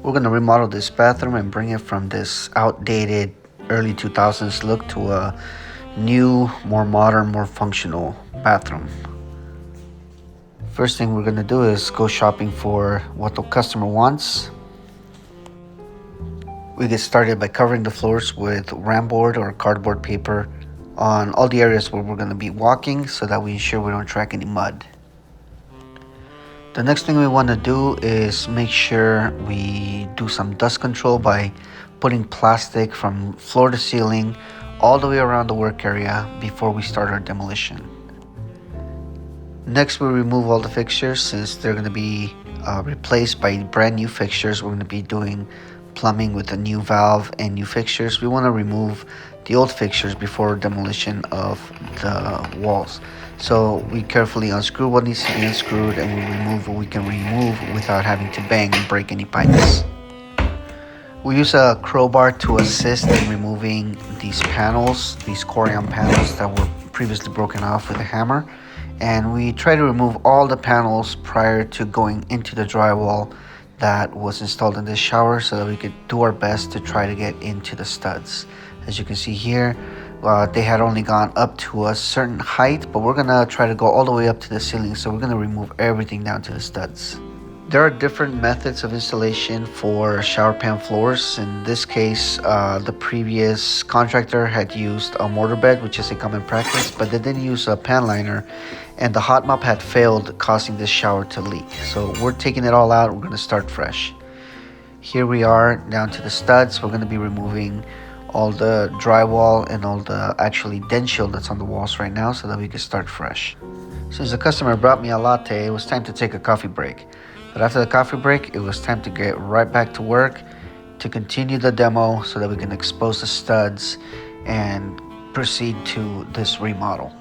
We're going to remodel this bathroom and bring it from this outdated early 2000s look to a new, more modern, more functional bathroom. First thing we're going to do is go shopping for what the customer wants. We get started by covering the floors with ramboard or cardboard paper on all the areas where we're going to be walking so that we ensure we don't track any mud. The next thing we want to do is make sure we do some dust control by putting plastic from floor to ceiling all the way around the work area before we start our demolition. Next, we remove all the fixtures since they're going to be replaced by brand new fixtures. We're going to be doing plumbing with a new valve and new fixtures. We want to remove the old fixtures before demolition of the walls. So we carefully unscrew what needs to be unscrewed and we remove what we can remove without having to bang and break any pipes. We use a crowbar to assist in removing these panels, these Corian panels that were previously broken off with a hammer. And we try to remove all the panels prior to going into the drywall that was installed in this shower so that we could do our best to try to get into the studs. As you can see here, they had only gone up to a certain height, but we're gonna try to go all the way up to the ceiling, so we're gonna remove everything down to the studs. There are different methods of installation for shower pan floors. In this case, the previous contractor had used a mortar bed, which is a common practice, but they didn't use a pan liner, and the hot mop had failed, causing this shower to leak. So we're taking it all out. We're gonna start fresh. Here we are down to the studs. We're gonna be removing all the drywall and all the actually dent shield that's on the walls right now so that we can start fresh. Since the customer brought me a latte, it was time to take a coffee break. But after the coffee break, it was time to get right back to work to continue the demo so that we can expose the studs and proceed to this remodel.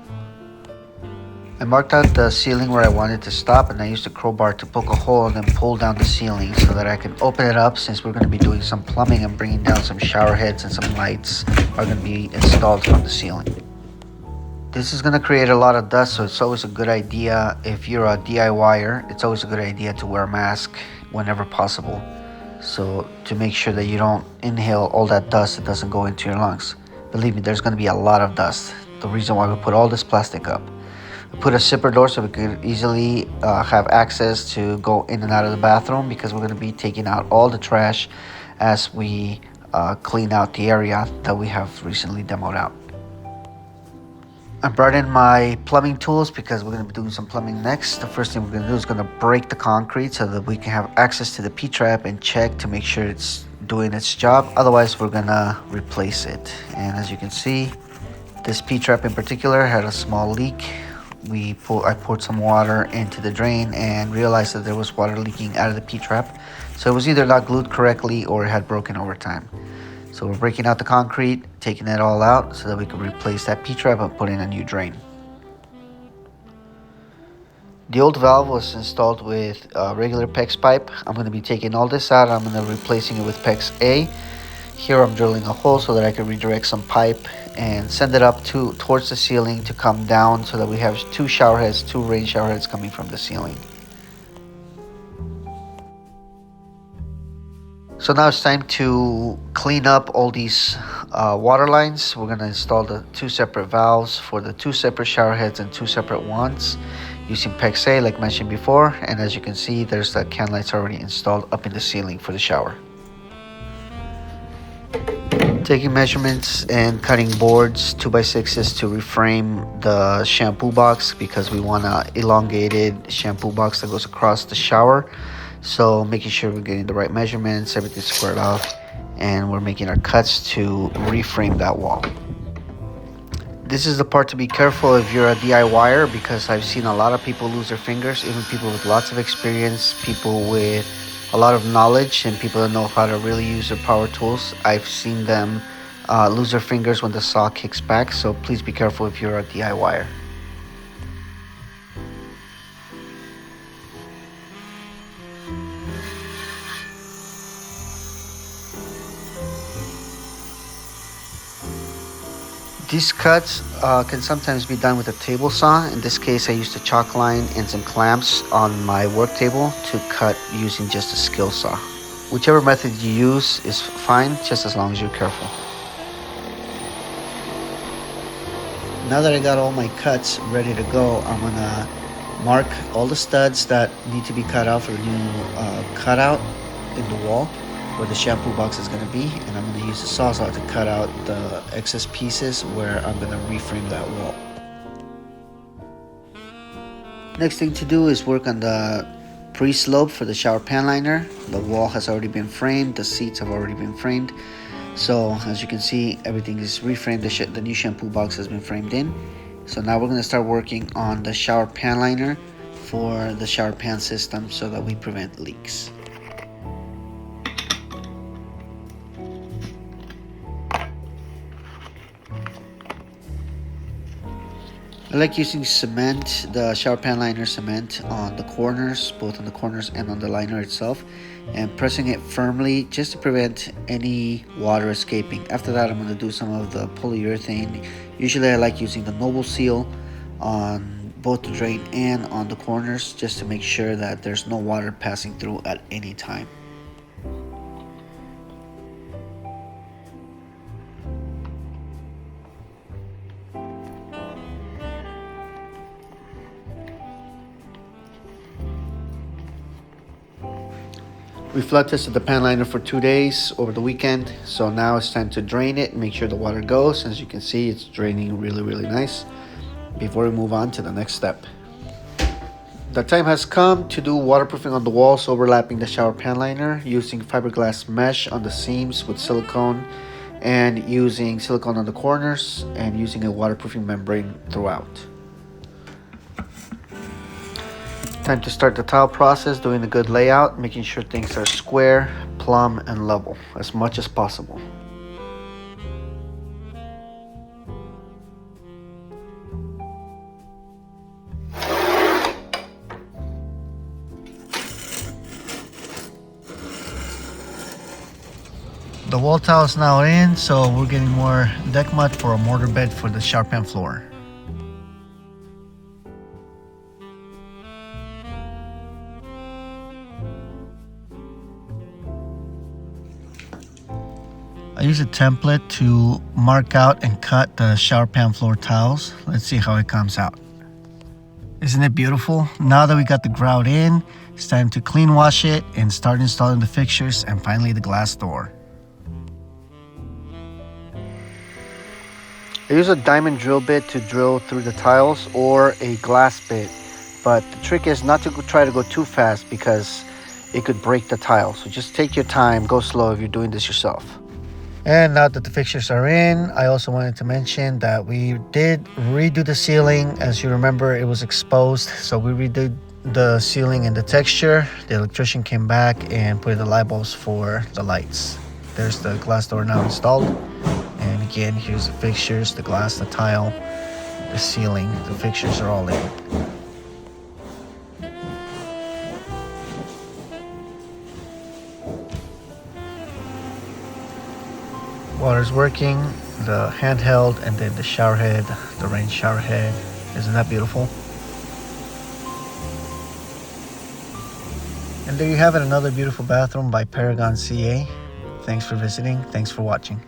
I marked out the ceiling where I wanted to stop, and I used a crowbar to poke a hole and then pull down the ceiling so that I can open it up, since we're going to be doing some plumbing and bringing down some shower heads and some lights are going to be installed from the ceiling. This is going to create a lot of dust, so it's always a good idea, if you're a DIYer, it's always a good idea to wear a mask whenever possible. So to make sure that you don't inhale all that dust, it doesn't go into your lungs. Believe me, there's going to be a lot of dust. The reason why we put all this plastic up. We put a zipper door so we could easily have access to go in and out of the bathroom, because we're going to be taking out all the trash as we clean out the area that we have recently demoed out. I brought in my plumbing tools because we're going to be doing some plumbing next. The first thing we're going to do is going to break the concrete so that we can have access to the P-trap and check to make sure it's doing its job. Otherwise, we're going to replace it. And as you can see, this P-trap in particular had a small leak. I poured some water into the drain and realized that there was water leaking out of the P-trap. So it was either not glued correctly or it had broken over time. So we're breaking out the concrete, taking it all out so that we can replace that P-trap and put in a new drain. The old valve was installed with regular PEX pipe. I'm going to be taking all this out. I'm going to be replacing it with PEX A. Here I'm drilling a hole so that I can redirect some pipe and send it up towards the ceiling to come down so that we have two shower heads, two rain shower heads coming from the ceiling. So now it's time to clean up all these water lines. We're going to install the two separate valves for the two separate shower heads and two separate ones using PEX A like mentioned before. And as you can see, there's the can lights already installed up in the ceiling for the shower. Taking measurements and cutting boards 2x6s to reframe the shampoo box, because we want an elongated shampoo box that goes across the shower. So making sure we're getting the right measurements, everything's squared off, and we're making our cuts to reframe that wall. This is the part to be careful if you're a DIYer, because I've seen a lot of people lose their fingers, even people with lots of experience, people with a lot of knowledge, and people that know how to really use their power tools. I've seen them lose their fingers when the saw kicks back, so please be careful if you're a DIYer. These cuts can sometimes be done with a table saw. In this case, I used a chalk line and some clamps on my work table to cut using just a skill saw. Whichever method you use is fine, just as long as you're careful. Now that I got all my cuts ready to go, I'm gonna mark all the studs that need to be cut out for the new cutout in the wall where the shampoo box is gonna be, and I'm gonna use the sawzall to cut out the excess pieces where I'm gonna reframe that wall. Next thing to do is work on the pre-slope for the shower pan liner. The wall has already been framed, the seats have already been framed. So as you can see, everything is reframed. The new shampoo box has been framed in. So now we're going to start working on the shower pan liner for the shower pan system so that we prevent leaks. I like using cement, the shower pan liner cement, on the corners, both on the corners and on the liner itself, and pressing it firmly just to prevent any water escaping. After that, I'm going to do some of the polyurethane. Usually I like using the Noble Seal on both the drain and on the corners just to make sure that there's no water passing through at any time. We flood tested the pan liner for 2 days over the weekend, so now it's time to drain it and make sure the water goes. As you can see, it's draining really nice before we move on to the next step. The time has come to do waterproofing on the walls overlapping the shower pan liner, using fiberglass mesh on the seams with silicone, and using silicone on the corners, and using a waterproofing membrane throughout. Time to start the tile process, doing a good layout, making sure things are square, plumb, and level as much as possible. The wall tile is now in, so we're getting more deck mud for a mortar bed for the shower pan floor. I use a template to mark out and cut the shower pan floor tiles. Let's see how it comes out. Isn't it beautiful? Now that we got the grout in, it's time to clean wash it and start installing the fixtures and finally the glass door. I use a diamond drill bit to drill through the tiles or a glass bit, but the trick is not to try to go too fast because it could break the tile. So just take your time, go slow if you're doing this yourself. And now that the fixtures are in, I also wanted to mention that we did redo the ceiling. As you remember, it was exposed, so we redid the ceiling and the texture. The electrician came back and put in the light bulbs for the lights. There's the glass door now installed. And again, here's the fixtures, the glass, the tile, the ceiling. The fixtures are all in. Water's working, the handheld, and then the shower head, the rain shower head. Isn't that beautiful? And there you have it, another beautiful bathroom by Paragon CA. Thanks for visiting. Thanks for watching.